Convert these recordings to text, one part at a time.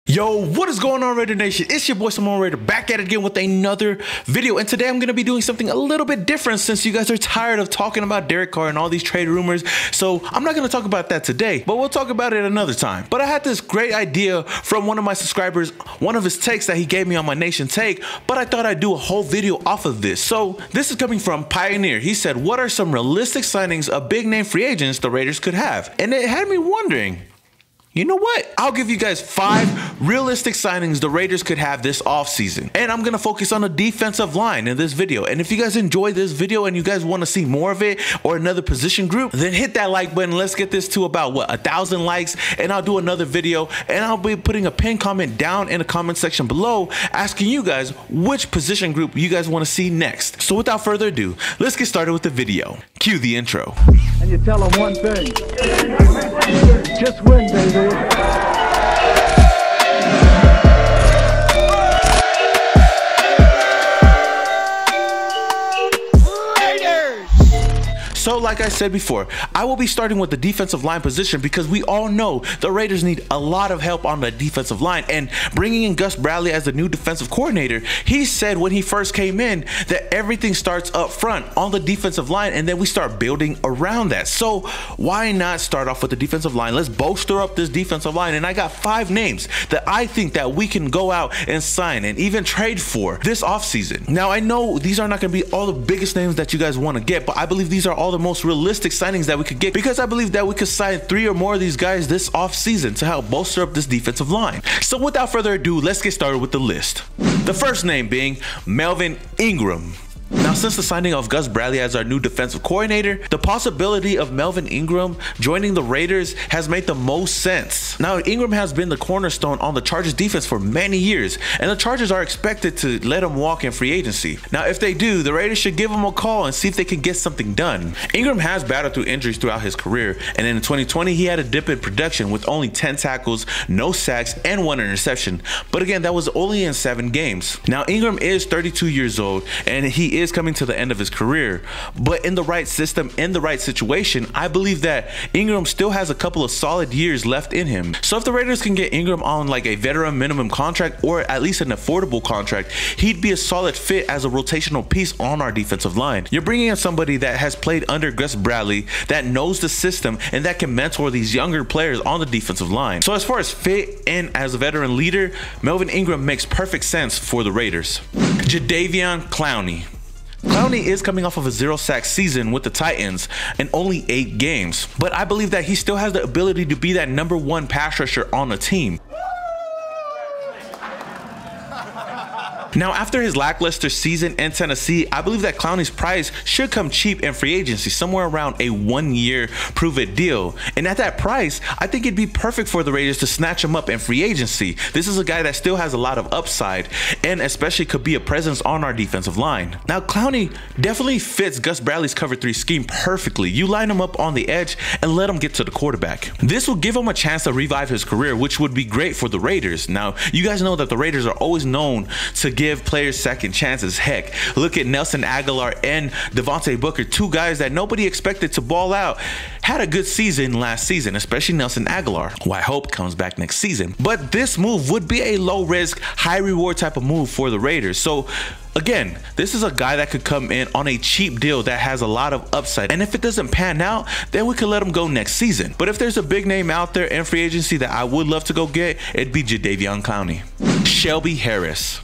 Yo, what is going on, Raider Nation? It's your boy Simone Raider back at it again with another video, and today I'm going to be doing something a little bit different since you guys are tired of talking about Derek Carr and all these trade rumors. So I'm not going to talk about that today, but we'll talk about it another time. But I had this great idea from one of my subscribers, one of his takes that he gave me on my Nation Take, but I thought I'd do a whole video off of this. So this is coming from Pioneer. He said, what are some realistic signings of big name free agents the Raiders could have? And it had me wondering, you know what? I'll give you guys 5 realistic signings the Raiders could have this offseason. And I'm going to focus on the defensive line in this video. And if you guys enjoyed this video and you guys want to see more of it or another position group, then hit that like button. Let's get this to about, 1,000 likes. And I'll do another video. And I'll be putting a pinned comment down in the comment section below asking you guys which position group you guys want to see next. So without further ado, let's get started with the video. Cue the intro. And you tell them one thing. Just win, baby. So like I said before, I will be starting with the defensive line position because we all know the Raiders need a lot of help on the defensive line, and bringing in Gus Bradley as the new defensive coordinator, he said when he first came in that everything starts up front on the defensive line and then we start building around that. So why not start off with the defensive line? Let's bolster up this defensive line, and I got 5 names that I think that we can go out and sign and even trade for this offseason. Now I know these are not going to be all the biggest names that you guys want to get, but I believe these are all the most realistic signings that we could get because I believe that we could sign 3 or more of these guys this offseason to help bolster up this defensive line. So without further ado, let's get started with the list. The first name being Melvin Ingram. Now, since the signing of Gus Bradley as our new defensive coordinator, the possibility of Melvin Ingram joining the Raiders has made the most sense. Now, Ingram has been the cornerstone on the Chargers defense for many years, and the Chargers are expected to let him walk in free agency. Now, if they do, the Raiders should give him a call and see if they can get something done. Ingram has battled through injuries throughout his career, and in 2020, he had a dip in production with only 10 tackles, no sacks, and 1 interception. But again, that was only in 7 games. Now, Ingram is 32 years old, and he is coming to the end of his career, but in the right system, in the right situation, I believe that Ingram still has a couple of solid years left in him. So if the Raiders can get Ingram on like a veteran minimum contract or at least an affordable contract, he'd be a solid fit as a rotational piece on our defensive line. You're bringing in somebody that has played under Gus Bradley, that knows the system, and that can mentor these younger players on the defensive line. So as far as fit in as a veteran leader, Melvin Ingram makes perfect sense for the Raiders. Adaveon Clowney. Clowney is coming off of a 0-sack season with the Titans in only 8 games, but I believe that he still has the ability to be that #1 pass rusher on the team. Now, after his lackluster season in Tennessee, I believe that Clowney's price should come cheap in free agency, somewhere around a 1-year prove-it deal. And at that price, I think it'd be perfect for the Raiders to snatch him up in free agency. This is a guy that still has a lot of upside and especially could be a presence on our defensive line. Now, Clowney definitely fits Gus Bradley's cover 3 scheme perfectly. You line him up on the edge and let him get to the quarterback. This will give him a chance to revive his career, which would be great for the Raiders. Now, you guys know that the Raiders are always known to give players second chances. Heck, look at Nelson Aguilar and Devontae Booker, 2 guys that nobody expected to ball out, had a good season last season, especially Nelson Aguilar, who I hope comes back next season. But this move would be a low risk, high reward type of move for the Raiders. So again, this is a guy that could come in on a cheap deal that has a lot of upside, and if it doesn't pan out, then we could let him go next season. But if there's a big name out there in free agency that I would love to go get, it'd be Adaveon Clowney. Shelby Harris.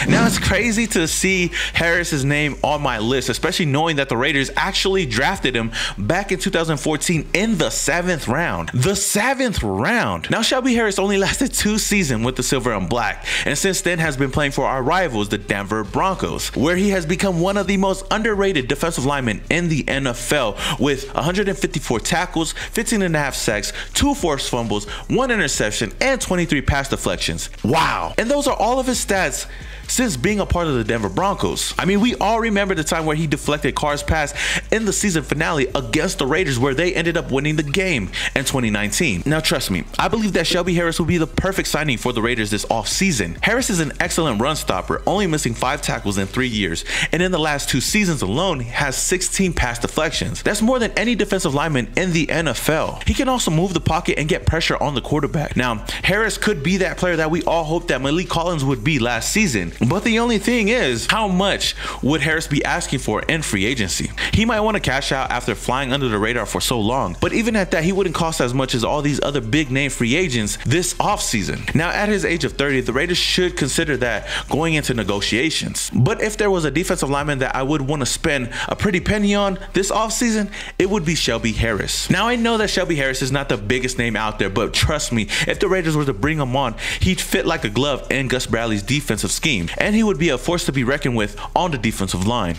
Now, it's crazy to see Harris's name on my list, especially knowing that the Raiders actually drafted him back in 2014 in the 7th round. The 7th round. Now, Shelby Harris only lasted 2 seasons with the Silver and Black, and since then has been playing for our rivals, the Denver Broncos, where he has become one of the most underrated defensive linemen in the NFL with 154 tackles, 15.5 sacks, 2 forced fumbles, 1 interception, and 23 pass deflections. Wow. And those are all of his stats since being a part of the Denver Broncos. I mean, we all remember the time where he deflected Carr's pass in the season finale against the Raiders, where they ended up winning the game in 2019. Now trust me, I believe that Shelby Harris will be the perfect signing for the Raiders this offseason. Harris is an excellent run stopper, only missing 5 tackles in 3 years, and in the last 2 seasons alone has 16 pass deflections. That's more than any defensive lineman in the NFL. He can also move the pocket and get pressure on the quarterback. Now, Harris could be that player that we all hoped that Malik Collins would be last season, but the only thing is, how much would Harris be asking for in free agency? He might want to cash out after flying under the radar for so long, but even at that, he wouldn't cost as much as all these other big name free agents this offseason. Now, at his age of 30, the Raiders should consider that going into negotiations. But if there was a defensive lineman that I would want to spend a pretty penny on this offseason, it would be Shelby Harris. Now, I know that Shelby Harris is not the biggest name out there, but trust me, if the Raiders were to bring him on, he'd fit like a glove in Gus Bradley's defensive scheme, and he would be a force to be reckoned with on the defensive line.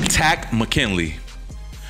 Takk McKinley.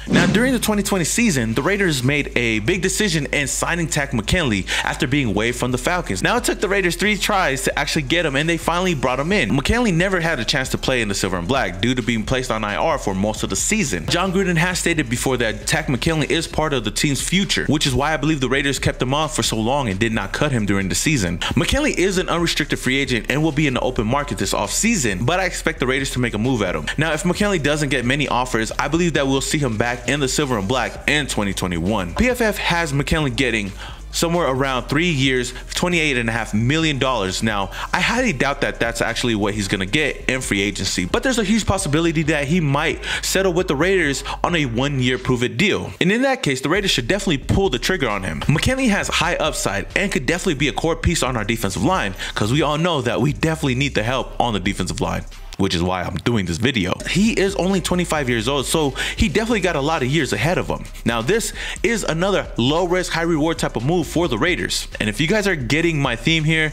Now, during the 2020 season, the Raiders made a big decision in signing Takk McKinley after being waived from the Falcons. Now, it took the Raiders 3 tries to actually get him, and they finally brought him in. McKinley never had a chance to play in the silver and black due to being placed on IR for most of the season. John Gruden has stated before that Takk McKinley is part of the team's future, which is why I believe the Raiders kept him on for so long and did not cut him during the season. McKinley is an unrestricted free agent and will be in the open market this offseason, but I expect the Raiders to make a move at him. Now, if McKinley doesn't get many offers, I believe that we'll see him back in the silver and black in 2021. PFF has McKinley getting somewhere around 3 years, $28.5 million. Now, I highly doubt that that's actually what he's going to get in free agency, but there's a huge possibility that he might settle with the Raiders on a 1-year prove-it deal. And in that case, the Raiders should definitely pull the trigger on him. McKinley has high upside and could definitely be a core piece on our defensive line, because we all know that we definitely need the help on the defensive line, which is why I'm doing this video. He is only 25 years old, so he definitely got a lot of years ahead of him. Now, this is another low risk, high reward type of move for the Raiders. And if you guys are getting my theme here,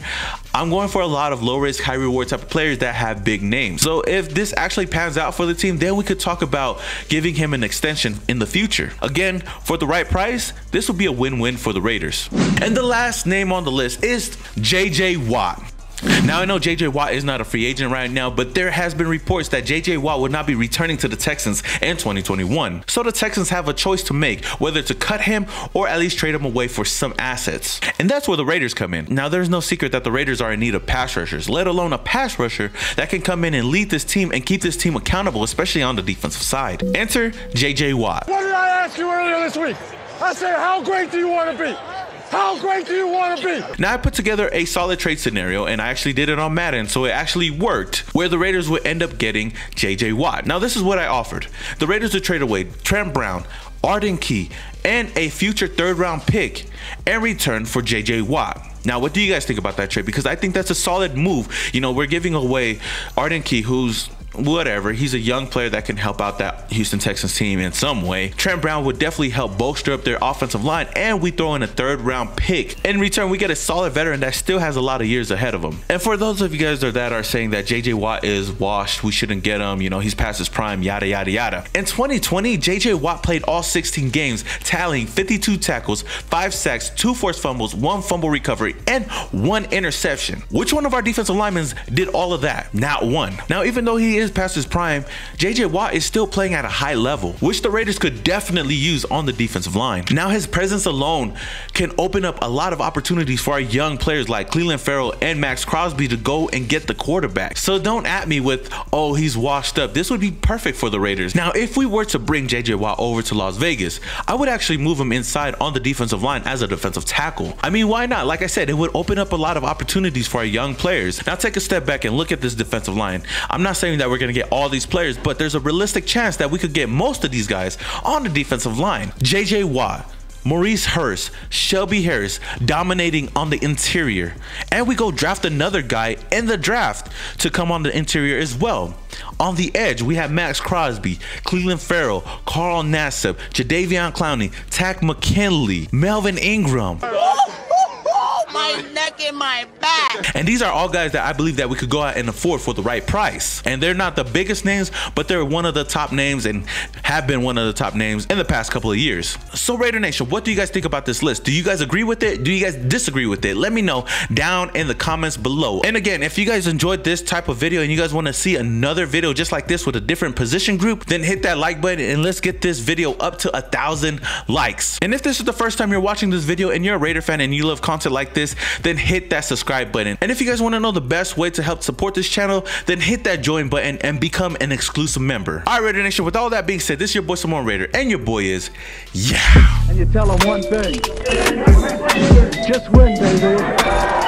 I'm going for a lot of low risk, high reward type of players that have big names. So if this actually pans out for the team, then we could talk about giving him an extension in the future. Again, for the right price, this will be a win-win for the Raiders. And the last name on the list is J.J. Watt. Now, I know J.J. Watt is not a free agent right now, but there has been reports that J.J. Watt would not be returning to the Texans in 2021. So the Texans have a choice to make, whether to cut him or at least trade him away for some assets. And that's where the Raiders come in. Now, there's no secret that the Raiders are in need of pass rushers, let alone a pass rusher that can come in and lead this team and keep this team accountable, especially on the defensive side. Enter J.J. Watt. What did I ask you earlier this week? I said, how great do you want to be? How great do you want to be? Now, I put together a solid trade scenario, and I actually did it on Madden, so it actually worked, where the Raiders would end up getting J.J. Watt. Now, this is what I offered. The Raiders would trade away Trent Brown, Arden Key, and a future 3rd-round pick in return for J.J. Watt. Now, what do you guys think about that trade? Because I think that's a solid move. You know, we're giving away Arden Key, who's whatever, he's a young player that can help out that Houston Texans team in some way. Trent Brown would definitely help bolster up their offensive line, and we throw in a 3rd-round pick. In return, we get a solid veteran that still has a lot of years ahead of him. And for those of you guys that are saying that J.J. Watt is washed, we shouldn't get him, you know, he's past his prime, yada, yada, yada. In 2020, J.J. Watt played all 16 games, tallying 52 tackles, 5 sacks, 2 forced fumbles, 1 fumble recovery, and 1 interception. Which one of our defensive linemen did all of that? Not one. Now, even though he is past his prime, J.J. Watt is still playing at a high level, which the Raiders could definitely use on the defensive line. Now, his presence alone can open up a lot of opportunities for our young players like Clelin Ferrell and Max Crosby to go and get the quarterback. So don't at me with, oh, he's washed up. This would be perfect for the Raiders. Now, if we were to bring J.J. Watt over to Las Vegas, I would actually move him inside on the defensive line as a defensive tackle. I mean, why not? Like I said, it would open up a lot of opportunities for our young players. Now, take a step back and look at this defensive line. I'm not saying that we're going to get all these players, but there's a realistic chance that we could get most of these guys on the defensive line. J.J. Watt, Maurice Hurst, Shelby Harris dominating on the interior, and we go draft another guy in the draft to come on the interior as well. On the edge, we have Max Crosby, Clelin Ferrell, Carl Nassib, Adaveon Clowney, Takk McKinley, Melvin Ingram. my neck and my back. And these are all guys that I believe that we could go out and afford for the right price. And they're not the biggest names, but they're one of the top names and have been one of the top names in the past couple of years. So Raider Nation, what do you guys think about this list? Do you guys agree with it? Do you guys disagree with it? Let me know down in the comments below. And again, if you guys enjoyed this type of video and you guys want to see another video just like this with a different position group, then hit that like button and let's get this video up to 1,000 likes. And if this is the first time you're watching this video and you're a Raider fan and you love content like this, then hit that subscribe button. And if you guys want to know the best way to help support this channel, then hit that join button and become an exclusive member. All right, Raider Nation, with all that being said, this is your boy Samoan Raider, and your boy is yeah. And you tell them one thing. Just win, baby.